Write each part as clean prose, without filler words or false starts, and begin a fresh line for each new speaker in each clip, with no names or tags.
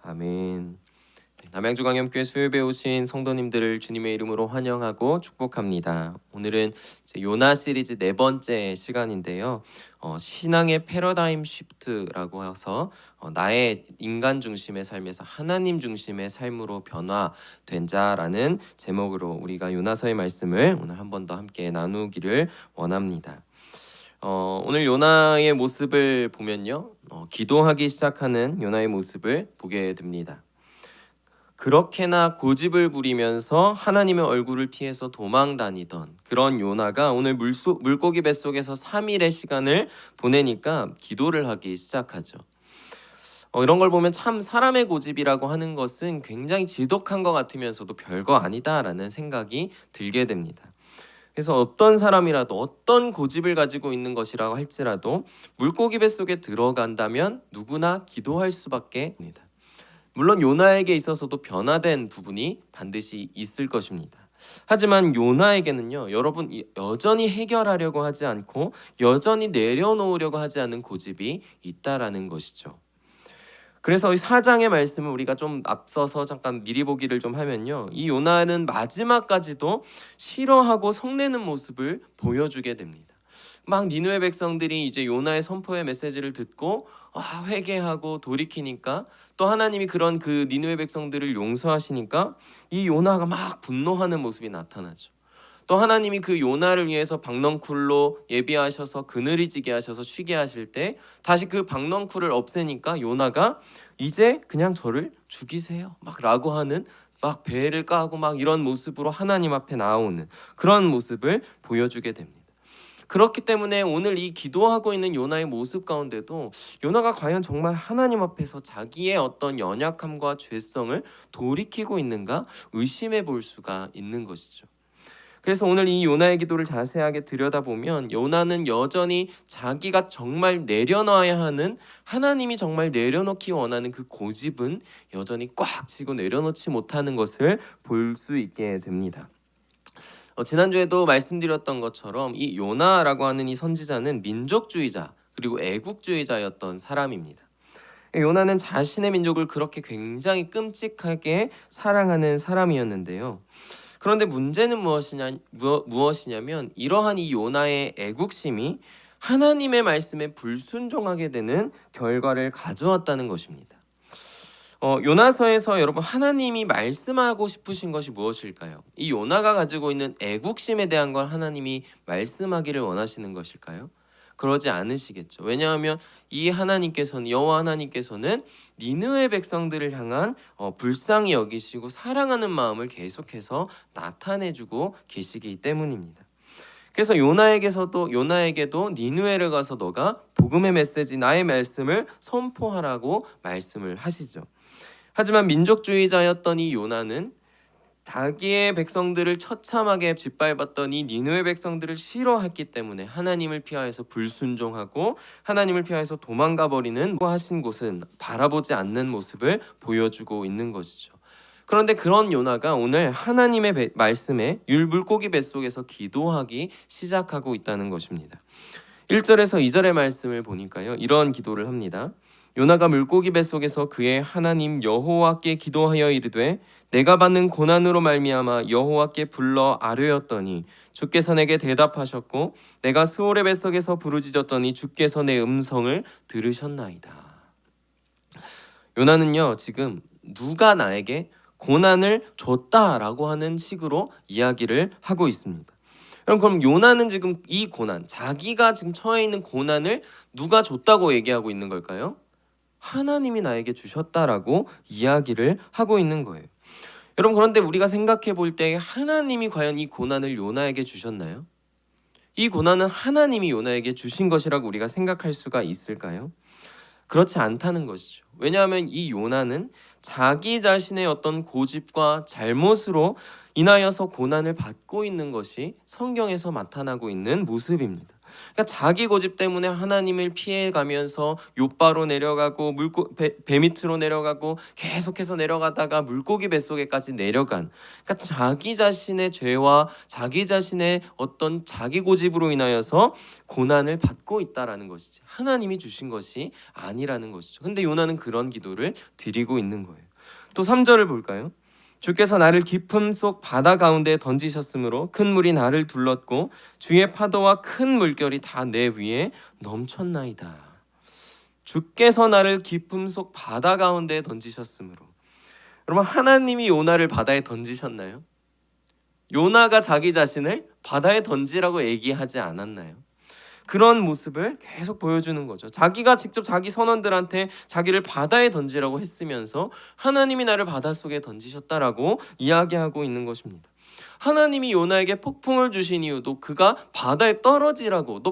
아멘. 남양주광염교회 수요일에 오신 성도님들을 주님의 이름으로 환영하고 축복합니다. 오늘은 요나 시리즈 네 번째 시간인데요. 신앙의 패러다임 쉬프트라고 해서 나의 인간 중심의 삶에서 하나님 중심의 삶으로 변화된 자라는 제목으로 우리가 요나서의 말씀을 오늘 한 번 더 함께 나누기를 원합니다. 오늘 요나의 모습을 보면요, 기도하기 시작하는 요나의 모습을 보게 됩니다. 그렇게나 고집을 부리면서 하나님의 얼굴을 피해서 도망 다니던 그런 요나가 오늘 물고기 뱃속에서 3일의 시간을 보내니까 기도를 하기 시작하죠. 이런 걸 보면 참 사람의 고집이라고 하는 것은 굉장히 지독한 것 같으면서도 별거 아니다라는 생각이 들게 됩니다. 그래서 어떤 사람이라도 어떤 고집을 가지고 있는 것이라고 할지라도 물고기 뱃속에 들어간다면 누구나 기도할 수밖에 없습니다. 물론 요나에게 있어서도 변화된 부분이 반드시 있을 것입니다. 하지만 요나에게는요, 여러분, 여전히 해결하려고 하지 않고 여전히 내려놓으려고 하지 않은 고집이 있다라는 것이죠. 그래서 이 4장의 말씀을 우리가 좀 앞서서 잠깐 미리 보기를 좀 하면요, 이 요나는 마지막까지도 싫어하고 성내는 모습을 보여주게 됩니다. 막 니느웨 백성들이 이제 요나의 선포의 메시지를 듣고 회개하고 돌이키니까, 또 하나님이 그런 그 니느웨 백성들을 용서하시니까 이 요나가 막 분노하는 모습이 나타나죠. 또 하나님이 그 요나를 위해서 박넝쿨로 예비하셔서 그늘이 지게 하셔서 쉬게 하실 때 다시 그 박넝쿨을 없애니까 요나가 이제 그냥 저를 죽이세요 막 라고 하는, 막 배를 까고 막 이런 모습으로 하나님 앞에 나오는 그런 모습을 보여주게 됩니다. 그렇기 때문에 오늘 이 기도하고 있는 요나의 모습 가운데도 요나가 과연 정말 하나님 앞에서 자기의 어떤 연약함과 죄성을 돌이키고 있는가 의심해 볼 수가 있는 것이죠. 그래서 오늘 이 요나의 기도를 자세하게 들여다보면 요나는 여전히 자기가 정말 내려놔야 하는, 하나님이 정말 내려놓기 원하는 그 고집은 여전히 꽉 쥐고 내려놓지 못하는 것을 볼 수 있게 됩니다. 지난주에도 말씀드렸던 것처럼 이 요나라고 하는 이 선지자는 민족주의자 그리고 애국주의자였던 사람입니다. 요나는 자신의 민족을 그렇게 굉장히 끔찍하게 사랑하는 사람이었는데요. 그런데 문제는 무엇이냐면 이러한 이 요나의 애국심이 하나님의 말씀에 불순종하게 되는 결과를 가져왔다는 것입니다. 요나서에서 여러분 하나님이 말씀하고 싶으신 것이 무엇일까요? 이 요나가 가지고 있는 애국심에 대한 걸 하나님이 말씀하기를 원하시는 것일까요? 그러지 않으시겠죠. 왜냐하면 이 하나님께서는, 여호와 하나님께서는 니느웨 백성들을 향한 불쌍히 여기시고 사랑하는 마음을 계속해서 나타내주고 계시기 때문입니다. 그래서 요나에게도 니느웨를 가서 너가 복음의 메시지, 나의 말씀을 선포하라고 말씀을 하시죠. 하지만 민족주의자였던 이 요나는 자기의 백성들을 처참하게 짓밟았던 이 니느웨 백성들을 싫어했기 때문에 하나님을 피하여서 불순종하고 하나님을 피하여서 도망가 버리는 하신 곳은 바라보지 않는 모습을 보여주고 있는 것이죠. 그런데 그런 요나가 오늘 하나님의 말씀에 물고기 뱃속에서 기도하기 시작하고 있다는 것입니다. 1절에서 2절의 말씀을 보니까요, 이런 기도를 합니다. 요나가 물고기 뱃속에서 그의 하나님 여호와께 기도하여 이르되 내가 받는 고난으로 말미암아 여호와께 불러 아뢰었더니 주께서 내게 대답하셨고 내가 스올의 뱃속에서 부르짖었더니 주께서 내 음성을 들으셨나이다. 요나는요, 지금 누가 나에게 고난을 줬다라고 하는 식으로 이야기를 하고 있습니다. 그럼 요나는 지금 이 고난, 자기가 지금 처해 있는 고난을 누가 줬다고 얘기하고 있는 걸까요? 하나님이 나에게 주셨다라고 이야기를 하고 있는 거예요. 여러분, 그런데 우리가 생각해 볼 때 하나님이 과연 이 고난을 요나에게 주셨나요? 이 고난은 하나님이 요나에게 주신 것이라고 우리가 생각할 수가 있을까요? 그렇지 않다는 것이죠. 왜냐하면 이 요나는 자기 자신의 어떤 고집과 잘못으로 인하여서 고난을 받고 있는 것이 성경에서 나타나고 있는 모습입니다. 그러니까 자기 고집 때문에 하나님을 피해가면서 욥바로 내려가고 배 밑으로 내려가고 계속해서 내려가다가 물고기 뱃속에까지 내려간, 그러니까 자기 자신의 죄와 자기 자신의 어떤 자기 고집으로 인하여서 고난을 받고 있다라는 것이지 하나님이 주신 것이 아니라는 것이죠. 근데 요나는 그런 기도를 드리고 있는 거예요. 또 3절을 볼까요? 주께서 나를 깊음 속 바다 가운데 던지셨으므로 큰 물이 나를 둘렀고 주의 파도와 큰 물결이 다 내 위에 넘쳤나이다. 주께서 나를 깊음 속 바다 가운데 던지셨으므로. 여러분, 하나님이 요나를 바다에 던지셨나요? 요나가 자기 자신을 바다에 던지라고 얘기하지 않았나요? 그런 모습을 계속 보여주는 거죠. 자기가 직접 자기 선원들한테 자기를 바다에 던지라고 했으면서 하나님이 나를 바닷속에 던지셨다라고 이야기하고 있는 것입니다. 하나님이 요나에게 폭풍을 주신 이유도 그가 바다에 떨어지라고,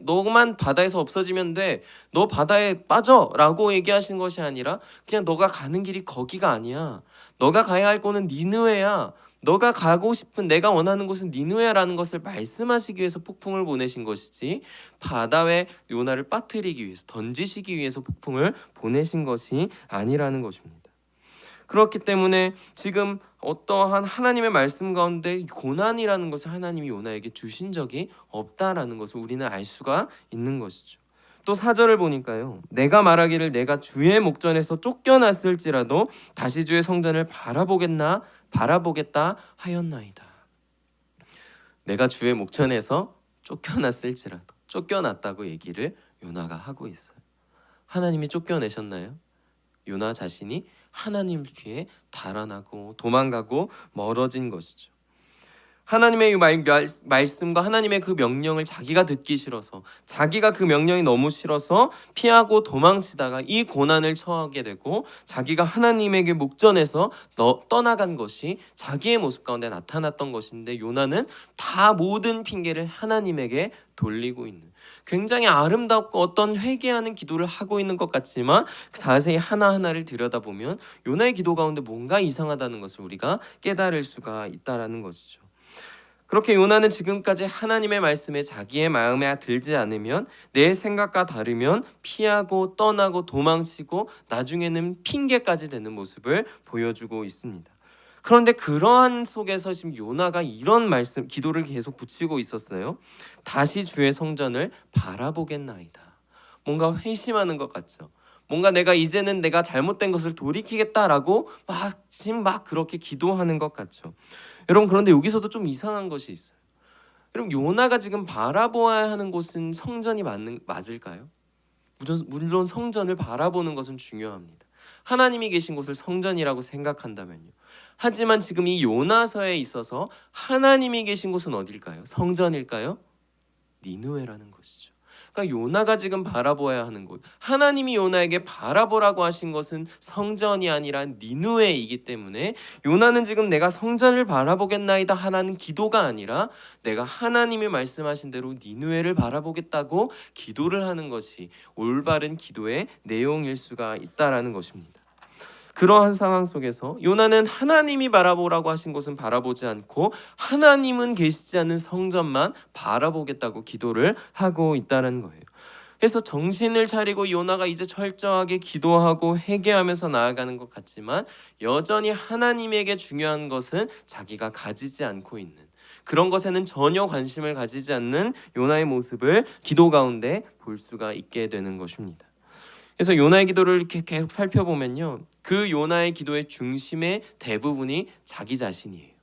너만 바다에서 없어지면 돼, 너 바다에 빠져라고 얘기하신 것이 아니라 그냥 너가 가는 길이 거기가 아니야, 너가 가야 할 곳은 니느웨야, 너가 가고 싶은 내가 원하는 곳은 니느웨라는 것을 말씀하시기 위해서 폭풍을 보내신 것이지 바다에 요나를 빠뜨리기 위해서, 던지시기 위해서 폭풍을 보내신 것이 아니라는 것입니다. 그렇기 때문에 지금 어떠한 하나님의 말씀 가운데 고난이라는 것을 하나님이 요나에게 주신 적이 없다라는 것을 우리는 알 수가 있는 것이죠. 또 4절을 보니까요, 내가 말하기를 내가 주의 목전에서 쫓겨났을지라도 다시 주의 성전을 바라보겠다 하였나이다. 내가 주의 목전에서 쫓겨났을지라도, 쫓겨났다고 얘기를 요나가 하고 있어요. 하나님이 쫓겨내셨나요? 요나 자신이 하나님 뒤에 달아나고 도망가고 멀어진 것이죠. 하나님의 말씀과 하나님의 그 명령을 자기가 듣기 싫어서, 자기가 그 명령이 너무 싫어서 피하고 도망치다가 이 고난을 처하게 되고 자기가 하나님에게 목전에서 떠나간 것이 자기의 모습 가운데 나타났던 것인데, 요나는 다 모든 핑계를 하나님에게 돌리고 있는, 굉장히 아름답고 어떤 회개하는 기도를 하고 있는 것 같지만 자세히 하나하나를 들여다보면 요나의 기도 가운데 뭔가 이상하다는 것을 우리가 깨달을 수가 있다는 것이죠. 그렇게 요나는 지금까지 하나님의 말씀에 자기의 마음에 들지 않으면, 내 생각과 다르면 피하고 떠나고 도망치고 나중에는 핑계까지 되는 모습을 보여주고 있습니다. 그런데 그러한 속에서 지금 요나가 이런 말씀, 기도를 계속 붙이고 있었어요. 다시 주의 성전을 바라보겠나이다. 뭔가 회심하는 것 같죠. 뭔가 이제는 내가 잘못된 것을 돌이키겠다라고 지금 그렇게 기도하는 것 같죠. 여러분, 그런데 여기서도 좀 이상한 것이 있어요. 여러분, 요나가 지금 바라보아야 하는 곳은 성전이 맞을까요? 물론 성전을 바라보는 것은 중요합니다. 하나님이 계신 곳을 성전이라고 생각한다면요. 하지만 지금 이 요나서에 있어서 하나님이 계신 곳은 어딜까요? 성전일까요? 니느웨라는 것이죠. 그러니까 요나가 지금 바라보아야 하는 곳, 하나님이 요나에게 바라보라고 하신 것은 성전이 아니라 니느웨이기 때문에 요나는 지금 내가 성전을 바라보겠나이다 하라는 기도가 아니라 내가 하나님이 말씀하신 대로 니느웨를 바라보겠다고 기도를 하는 것이 올바른 기도의 내용일 수가 있다라는 것입니다. 그러한 상황 속에서 요나는 하나님이 바라보라고 하신 곳은 바라보지 않고 하나님은 계시지 않는 성전만 바라보겠다고 기도를 하고 있다는 거예요. 그래서 정신을 차리고 요나가 이제 철저하게 기도하고 회개하면서 나아가는 것 같지만 여전히 하나님에게 중요한 것은 자기가 가지지 않고 있는, 그런 것에는 전혀 관심을 가지지 않는 요나의 모습을 기도 가운데 볼 수가 있게 되는 것입니다. 그래서 요나의 기도를 이렇게 계속 살펴보면요, 그 요나의 기도의 중심의 대부분이 자기 자신이에요.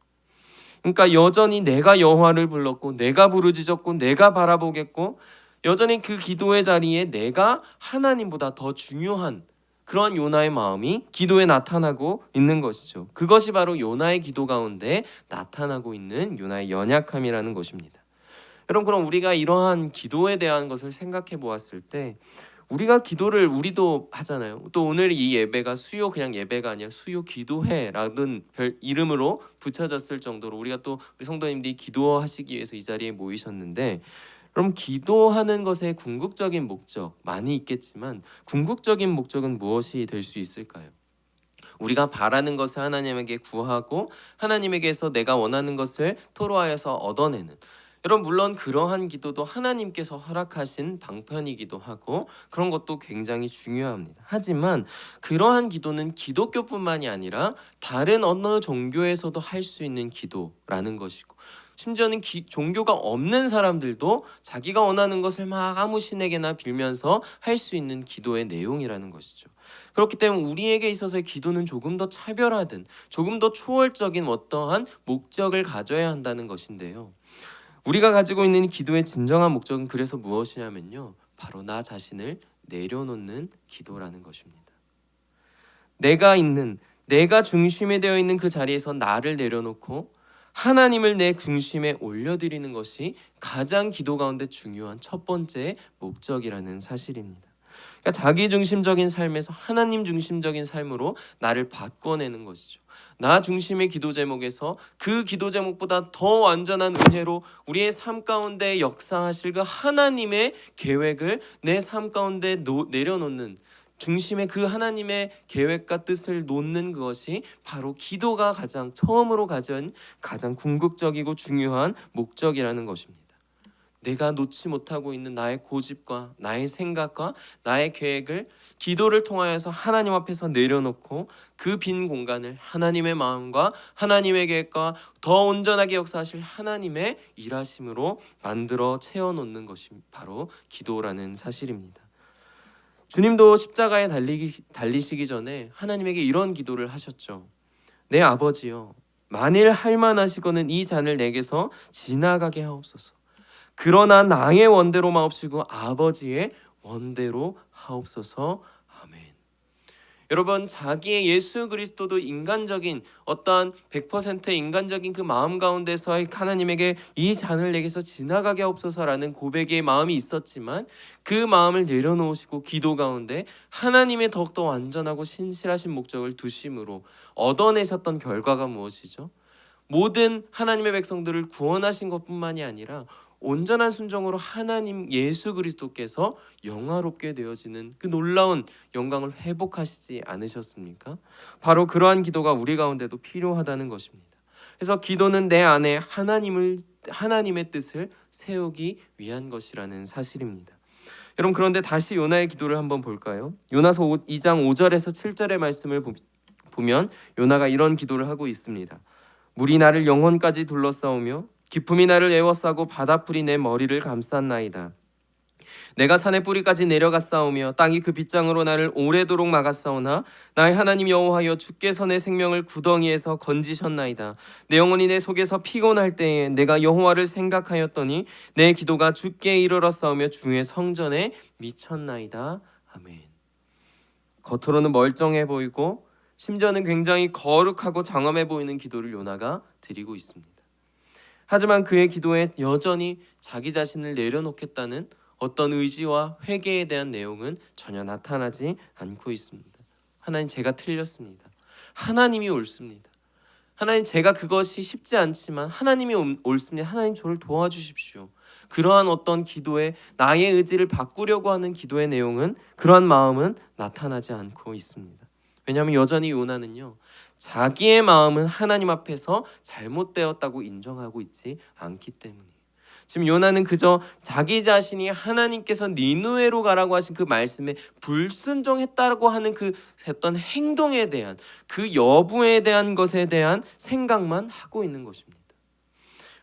그러니까 여전히 내가 여호와를 불렀고 내가 부르짖었고 내가 바라보겠고, 여전히 그 기도의 자리에 내가 하나님보다 더 중요한 그런 요나의 마음이 기도에 나타나고 있는 것이죠. 그것이 바로 요나의 기도 가운데 나타나고 있는 요나의 연약함이라는 것입니다. 여러분, 그럼 우리가 이러한 기도에 대한 것을 생각해 보았을 때, 우리가 기도를 우리도 하잖아요. 또 오늘 이 예배가 수요 그냥 예배가 아니라 수요 기도회라는 별 이름으로 붙여졌을 정도로 우리가 또 우리 성도님들이 기도하시기 위해서 이 자리에 모이셨는데, 그럼 기도하는 것의 궁극적인 목적 많이 있겠지만 궁극적인 목적은 무엇이 될 수 있을까요? 우리가 바라는 것을 하나님에게 구하고 하나님에게서 내가 원하는 것을 토로하여서 얻어내는, 여러분, 물론 그러한 기도도 하나님께서 허락하신 방편이기도 하고 그런 것도 굉장히 중요합니다. 하지만 그러한 기도는 기독교뿐만이 아니라 다른 어느 종교에서도 할 수 있는 기도라는 것이고, 심지어는 종교가 없는 사람들도 자기가 원하는 것을 막 아무 신에게나 빌면서 할 수 있는 기도의 내용이라는 것이죠. 그렇기 때문에 우리에게 있어서의 기도는 조금 더 차별화된, 조금 더 초월적인 어떠한 목적을 가져야 한다는 것인데요. 우리가 가지고 있는 기도의 진정한 목적은 그래서 무엇이냐면요, 바로 나 자신을 내려놓는 기도라는 것입니다. 내가 중심에 되어 있는 그 자리에서 나를 내려놓고 하나님을 내 중심에 올려드리는 것이 가장 기도 가운데 중요한 첫 번째 목적이라는 사실입니다. 그러니까 자기 중심적인 삶에서 하나님 중심적인 삶으로 나를 바꿔내는 것이죠. 나 중심의 기도 제목에서 그 기도 제목보다 더 완전한 은혜로 우리의 삶 가운데 역사하실 그 하나님의 계획을 내 삶 가운데 내려놓는, 중심에 그 하나님의 계획과 뜻을 놓는 것이 바로 기도가 가장 처음으로 가진 가장 궁극적이고 중요한 목적이라는 것입니다. 내가 놓지 못하고 있는 나의 고집과 나의 생각과 나의 계획을 기도를 통하여서 하나님 앞에서 내려놓고 그 빈 공간을 하나님의 마음과 하나님의 계획과 더 온전하게 역사하실 하나님의 일하심으로 만들어 채워놓는 것이 바로 기도라는 사실입니다. 주님도 십자가에 달리시기 전에 하나님에게 이런 기도를 하셨죠. 내 아버지여, 만일 할만하시거는 이 잔을 내게서 지나가게 하옵소서. 그러나 나의 원대로 마옵시고 아버지의 원대로 하옵소서. 아멘. 여러분, 자기의 예수 그리스도도 인간적인 어떠한 100%의 인간적인 그 마음 가운데서 하나님에게 이 잔을 내게서 지나가게 하옵소서라는 고백의 마음이 있었지만 그 마음을 내려놓으시고 기도 가운데 하나님의 더욱더 완전하고 신실하신 목적을 두심으로 얻어내셨던 결과가 무엇이죠? 모든 하나님의 백성들을 구원하신 것뿐만이 아니라 온전한 순종으로 하나님 예수 그리스도께서 영화롭게 되어지는 그 놀라운 영광을 회복하시지 않으셨습니까? 바로 그러한 기도가 우리 가운데도 필요하다는 것입니다. 그래서 기도는 내 안에 하나님의 뜻을 세우기 위한 것이라는 사실입니다. 여러분, 그런데 다시 요나의 기도를 한번 볼까요? 요나서 2장 5절에서 7절의 말씀을 보면 요나가 이런 기도를 하고 있습니다. 물이 나를 영혼까지 둘러싸우며 기품이 나를 에워싸고 바다풀이 내 머리를 감쌌나이다. 내가 산의 뿌리까지 내려갔사오며 땅이 그 빗장으로 나를 오래도록 막았사오나 나의 하나님 여호와여, 주께서 내 생명을 구덩이에서 건지셨나이다. 내 영혼이 내 속에서 피곤할 때에 내가 여호와를 생각하였더니 내 기도가 주께 이르렀사오며 주의 성전에 미쳤나이다. 아멘. 겉으로는 멀쩡해 보이고 심지어는 굉장히 거룩하고 장엄해 보이는 기도를 요나가 드리고 있습니다. 하지만 그의 기도에 여전히 자기 자신을 내려놓겠다는 어떤 의지와 회개에 대한 내용은 전혀 나타나지 않고 있습니다. 하나님, 제가 틀렸습니다. 하나님이 옳습니다. 하나님, 제가 그것이 쉽지 않지만 하나님이 옳습니다. 하나님, 저를 도와주십시오. 그러한 어떤 기도에 나의 의지를 바꾸려고 하는 기도의 내용은, 그러한 마음은 나타나지 않고 있습니다. 왜냐하면 여전히 요나는요, 자기의 마음은 하나님 앞에서 잘못되었다고 인정하고 있지 않기 때문이에요. 지금 요나는 그저 자기 자신이 하나님께서 니느웨로 가라고 하신 그 말씀에 불순종했다고 하는 그 어떤 행동에 대한, 그 여부에 대한 것에 대한 생각만 하고 있는 것입니다.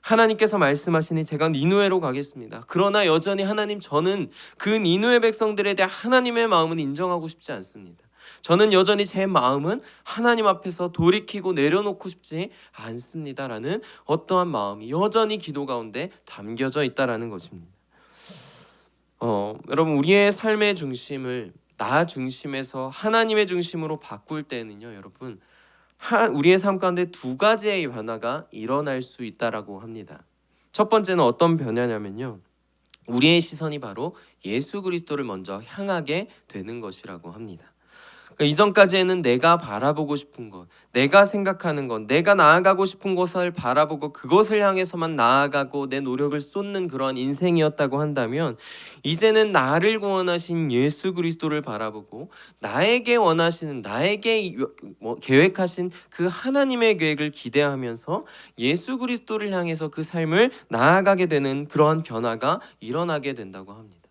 하나님께서 말씀하시니 제가 니느웨로 가겠습니다. 그러나 여전히 하나님, 저는 그 니느웨 백성들에 대한 하나님의 마음은 인정하고 싶지 않습니다. 저는 여전히 제 마음은 하나님 앞에서 돌이키고 내려놓고 싶지 않습니다라는 어떠한 마음이 여전히 기도 가운데 담겨져 있다라는 것입니다. 여러분, 우리의 삶의 중심을 나 중심에서 하나님의 중심으로 바꿀 때는요, 여러분, 우리의 삶 가운데 두 가지의 변화가 일어날 수 있다라고 합니다. 첫 번째는 어떤 변화냐면요, 우리의 시선이 바로 예수 그리스도를 먼저 향하게 되는 것이라고 합니다. 그러니까 이전까지에는 내가 바라보고 싶은 것, 내가 생각하는 것, 내가 나아가고 싶은 것을 바라보고 그것을 향해서만 나아가고 내 노력을 쏟는 그러한 인생이었다고 한다면, 이제는 나를 구원하신 예수 그리스도를 바라보고 나에게 원하시는, 나에게 계획하신 그 하나님의 계획을 기대하면서 예수 그리스도를 향해서 그 삶을 나아가게 되는 그러한 변화가 일어나게 된다고 합니다.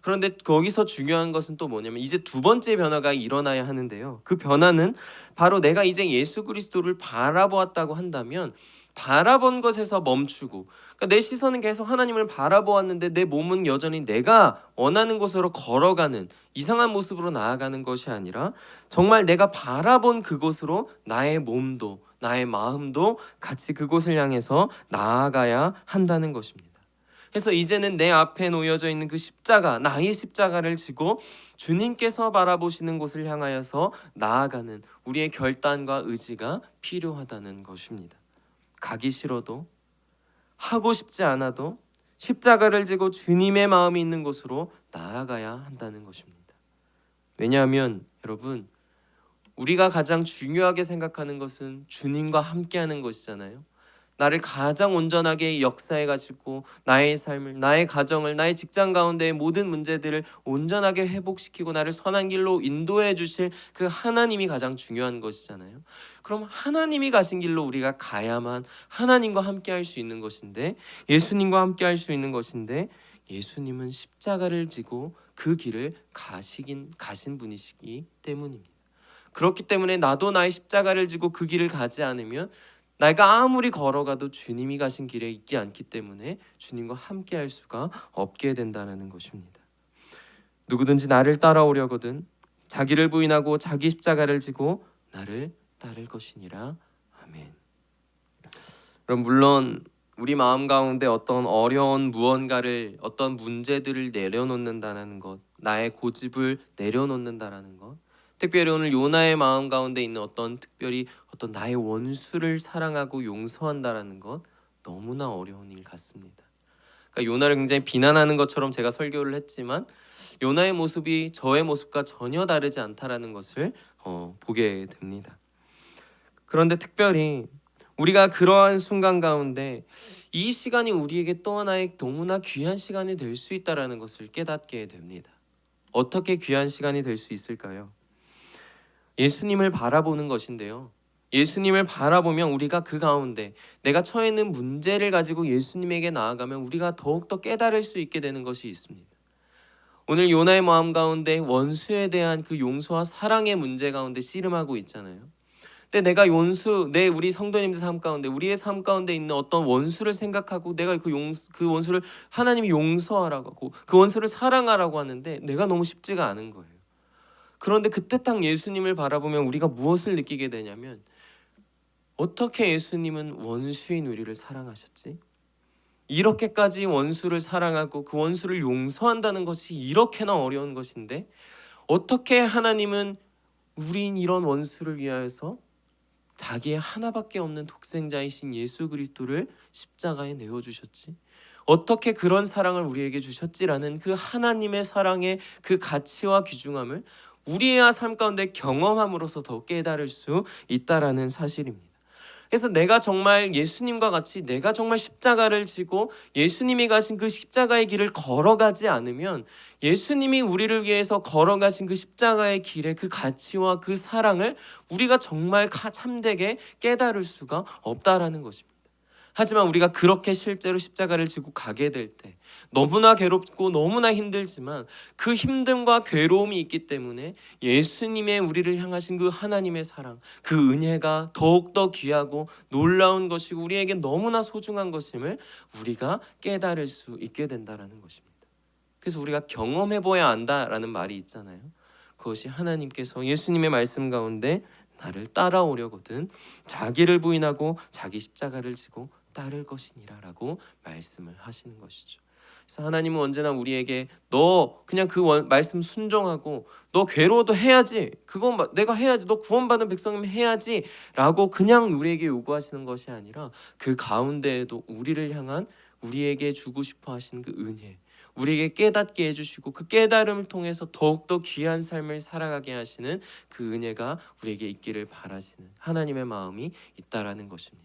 그런데 거기서 중요한 것은 또 뭐냐면, 이제 두 번째 변화가 일어나야 하는데요. 그 변화는 바로 내가 이제 예수 그리스도를 바라보았다고 한다면 바라본 것에서 멈추고, 그러니까 내 시선은 계속 하나님을 바라보았는데 내 몸은 여전히 내가 원하는 곳으로 걸어가는 이상한 모습으로 나아가는 것이 아니라, 정말 내가 바라본 그곳으로 나의 몸도 나의 마음도 같이 그곳을 향해서 나아가야 한다는 것입니다. 그래서 이제는 내 앞에 놓여져 있는 그 십자가, 나의 십자가를 지고 주님께서 바라보시는 곳을 향하여서 나아가는 우리의 결단과 의지가 필요하다는 것입니다. 가기 싫어도, 하고 싶지 않아도 십자가를 지고 주님의 마음이 있는 곳으로 나아가야 한다는 것입니다. 왜냐하면 여러분, 우리가 가장 중요하게 생각하는 것은 주님과 함께하는 것이잖아요. 나를 가장 온전하게 역사해 가지고 나의 삶을, 나의 가정을, 나의 직장 가운데의 모든 문제들을 온전하게 회복시키고 나를 선한 길로 인도해 주실 그 하나님이 가장 중요한 것이잖아요. 그럼 하나님이 가신 길로 우리가 가야만 하나님과 함께 할 수 있는 것인데, 예수님과 함께 할 수 있는 것인데, 예수님은 십자가를 지고 그 길을 가신 분이시기 때문입니다. 그렇기 때문에 나도 나의 십자가를 지고 그 길을 가지 않으면 내가 아무리 걸어가도 주님이 가신 길에 있지 않기 때문에 주님과 함께 할 수가 없게 된다는 것입니다. 누구든지 나를 따라오려거든 자기를 부인하고 자기 십자가를 지고 나를 따를 것이니라. 아멘. 그럼 물론 우리 마음 가운데 어떤 어려운 무언가를, 어떤 문제들을 내려놓는다는 것, 나의 고집을 내려놓는다는 것, 특별히 오늘 요나의 마음 가운데 있는 특별히 어떤 나의 원수를 사랑하고 용서한다라는 것, 너무나 어려운 일 같습니다. 그러니까 요나를 굉장히 비난하는 것처럼 제가 설교를 했지만 요나의 모습이 저의 모습과 전혀 다르지 않다라는 것을 보게 됩니다. 그런데 특별히 우리가 그러한 순간 가운데 이 시간이 우리에게 또 하나의 너무나 귀한 시간이 될 수 있다라는 것을 깨닫게 됩니다. 어떻게 귀한 시간이 될 수 있을까요? 예수님을 바라보는 것인데요. 예수님을 바라보면 우리가 그 가운데 내가 처해 있는 문제를 가지고 예수님에게 나아가면 우리가 더욱더 깨달을 수 있게 되는 것이 있습니다. 오늘 요나의 마음 가운데 원수에 대한 그 용서와 사랑의 문제 가운데 씨름하고 있잖아요. 근데 내가 우리 성도님들 삶 가운데, 우리의 삶 가운데 있는 어떤 원수를 생각하고 내가 그 원수를 하나님이 용서하라고 하고 그 원수를 사랑하라고 하는데 내가 너무 쉽지가 않은 거예요. 그런데 그때 딱 예수님을 바라보면 우리가 무엇을 느끼게 되냐면, 어떻게 예수님은 원수인 우리를 사랑하셨지? 이렇게까지 원수를 사랑하고 그 원수를 용서한다는 것이 이렇게나 어려운 것인데, 어떻게 하나님은 우리인 이런 원수를 위하여서 자기의 하나밖에 없는 독생자이신 예수 그리스도를 십자가에 내어주셨지? 어떻게 그런 사랑을 우리에게 주셨지라는 그 하나님의 사랑의 그 가치와 귀중함을 우리의 삶 가운데 경험함으로써 더 깨달을 수 있다라는 사실입니다. 그래서 내가 정말 예수님과 같이 내가 정말 십자가를 지고 예수님이 가신 그 십자가의 길을 걸어가지 않으면, 예수님이 우리를 위해서 걸어가신 그 십자가의 길의 그 가치와 그 사랑을 우리가 정말 참되게 깨달을 수가 없다라는 것입니다. 하지만 우리가 그렇게 실제로 십자가를 지고 가게 될 때 너무나 괴롭고 너무나 힘들지만, 그 힘듦과 괴로움이 있기 때문에 예수님의 우리를 향하신 그 하나님의 사랑, 그 은혜가 더욱더 귀하고 놀라운 것이고 우리에게 너무나 소중한 것임을 우리가 깨달을 수 있게 된다는 것입니다. 그래서 우리가 경험해봐야 안다라는 말이 있잖아요. 그것이 하나님께서 예수님의 말씀 가운데 나를 따라오려거든 자기를 부인하고 자기 십자가를 지고 따를 것이니라라고 말씀을 하시는 것이죠. 그래서 하나님은 언제나 우리에게 너 그냥 말씀 순종하고 너 괴로워도 해야지, 그건 내가 해야지, 너 구원받은 백성이면 해야지 라고 그냥 우리에게 요구하시는 것이 아니라, 그 가운데에도 우리를 향한, 우리에게 주고 싶어 하시는 그 은혜, 우리에게 깨닫게 해주시고 그 깨달음을 통해서 더욱더 귀한 삶을 살아가게 하시는 그 은혜가 우리에게 있기를 바라시는 하나님의 마음이 있다라는 것입니다.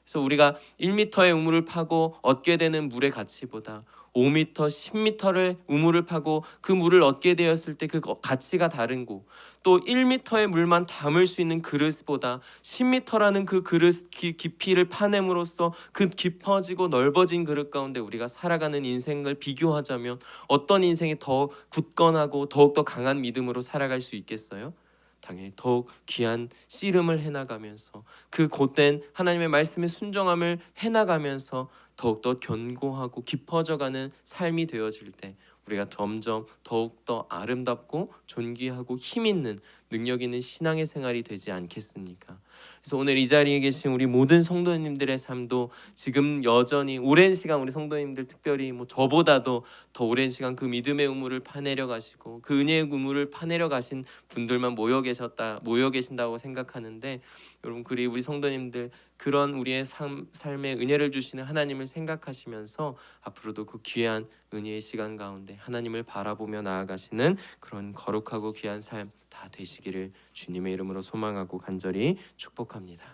그래서 우리가 1m의 우물을 파고 얻게 되는 물의 가치보다 5m, 10m를 우물을 파고 그 물을 얻게 되었을 때 그 가치가 다른 고, 또 1m의 물만 담을 수 있는 그릇보다 10m라는 그 그릇 깊이를 파냄으로써 그 깊어지고 넓어진 그릇 가운데 우리가 살아가는 인생을 비교하자면 어떤 인생이 더 굳건하고 더욱더 강한 믿음으로 살아갈 수 있겠어요? 당연히 더욱 귀한 씨름을 해나가면서 그 곧된 하나님의 말씀에 순종함을 해나가면서 더욱더 견고하고 깊어져가는 삶이 되어질 때 우리가 점점 더욱더 아름답고 존귀하고 힘있는 능력 있는 신앙의 생활이 되지 않겠습니까? 그래서 오늘 이 자리에 계신 우리 모든 성도님들의 삶도 지금 여전히 오랜 시간 우리 성도님들 특별히 저보다도 더 오랜 시간 그 믿음의 우물을 파내려 가시고 그 은혜의 우물을 파내려 가신 분들만 모여 계신다고 생각하는데, 여러분 그리 우리 성도님들 그런 우리의 삶에 은혜를 주시는 하나님을 생각하시면서 앞으로도 그 귀한 은혜의 시간 가운데 하나님을 바라보며 나아가시는 그런 거룩하고 귀한 삶 다 되시기를 주님의 이름으로 소망하고 간절히 축복합니다.